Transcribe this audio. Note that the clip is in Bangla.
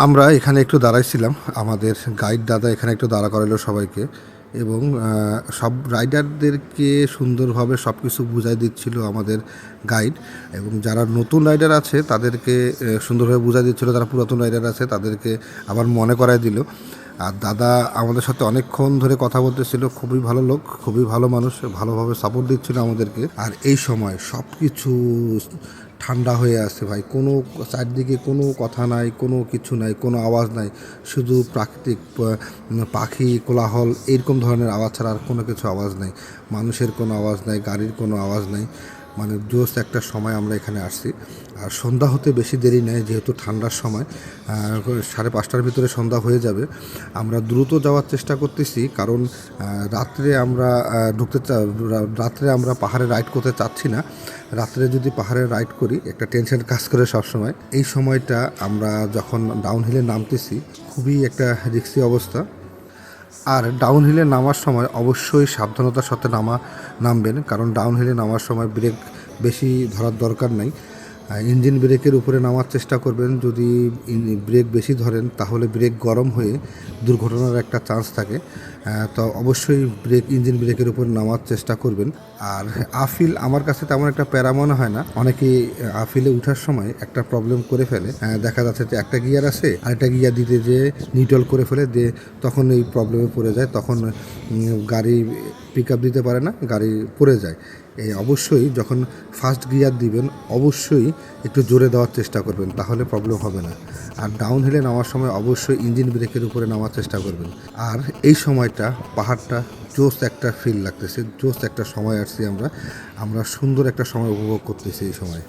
আমরা এখানে একটু দাঁড়াইছিলাম। আমাদের গাইড দাদা এখানে একটু দাঁড়া করাইলো সবাইকে এবং সব রাইডারদেরকে সুন্দরভাবে সব কিছু বুঝাই দিচ্ছিল আমাদের গাইড। এবং যারা নতুন রাইডার আছে তাদেরকে সুন্দরভাবে বুঝাই দিচ্ছিল, যারা পুরাতন রাইডার আছে তাদেরকে আবার মনে করায় দিল। আর দাদা আমাদের সাথে অনেকক্ষণ ধরে কথা বলতেছিল। খুবই ভালো লোক, খুবই ভালো মানুষ, ভালোভাবে সাপোর্ট দিচ্ছিল আমাদেরকে। আর এই সময় সব কিছু ঠান্ডা হয়ে আছে ভাই, কোনো চারদিকে কোনো কথা নাই, কোনো কিছু নাই, কোনো আওয়াজ নাই, শুধু প্রাকৃতিক পাখি কোলাহল এরকম ধরনের আওয়াজ ছাড়া আর কোনো কিছু আওয়াজ নাই। মানুষের কোনো আওয়াজ নাই, গাড়ির কোনো আওয়াজ নাই। মানে জোস একটা সময় আমরা এখানে আসছি। আর সন্ধ্যা হতে বেশি দেরি নেই, যেহেতু ঠান্ডার সময় 5:30টার ভিতরে সন্ধ্যা হয়ে যাবে। আমরা দ্রুত যাওয়ার চেষ্টা করতেছি, কারণ রাত্রে আমরা রাত্রে আমরা পাহাড়ে রাইড করতে চাচ্ছি না। রাত্রে যদি পাহাড়ে রাইড করি একটা টেনশন কাজ করে সবসময়। এই সময়টা আমরা যখন ডাউন হিলে নামতেছি খুবই একটা রিস্কি অবস্থা। আর ডাউন হিলে নামার সময় অবশ্যই সাবধানতার সাথে নামবেন, কারণ ডাউন হিলে নামার সময় ব্রেক বেশি ধরার দরকার নাই। ইঞ্জিন ব্রেকের উপরে নামার চেষ্টা করবেন। যদি ব্রেক বেশি ধরেন তাহলে ব্রেক গরম হয়ে দুর্ঘটনার একটা চান্স থাকে। তো অবশ্যই ইঞ্জিন ব্রেকের উপর নামার চেষ্টা করবেন। আর আফিল আমার কাছে তেমন একটা প্যারা মনে হয় না। অনেকেই আফিলে উঠার সময় একটা প্রবলেম করে ফেলে। দেখা যাচ্ছে যে একটা গিয়ার আছে আর একটা গিয়ার দিতে যে নিউট্রাল করে ফেলে দিয়ে তখন এই প্রবলেমে পড়ে যায়, তখন গাড়ি পিক আপ দিতে পারে না, গাড়ি পড়ে যায়। অবশ্যই যখন ফার্স্ট গিয়ার দিবেন অবশ্যই একটু জোরে দেওয়ার চেষ্টা করবেন, তাহলে প্রবলেম হবে না। আর ডাউন হিলে নামার সময় অবশ্যই ইঞ্জিন ব্রেকের উপরে নামার চেষ্টা করবেন। আর এই সময়টা পাহাড়টা জোস একটা ফিল লাগতেছে, জোস একটা সময় আসছি আমরা সুন্দর একটা সময় উপভোগ করতেছি এই সময়।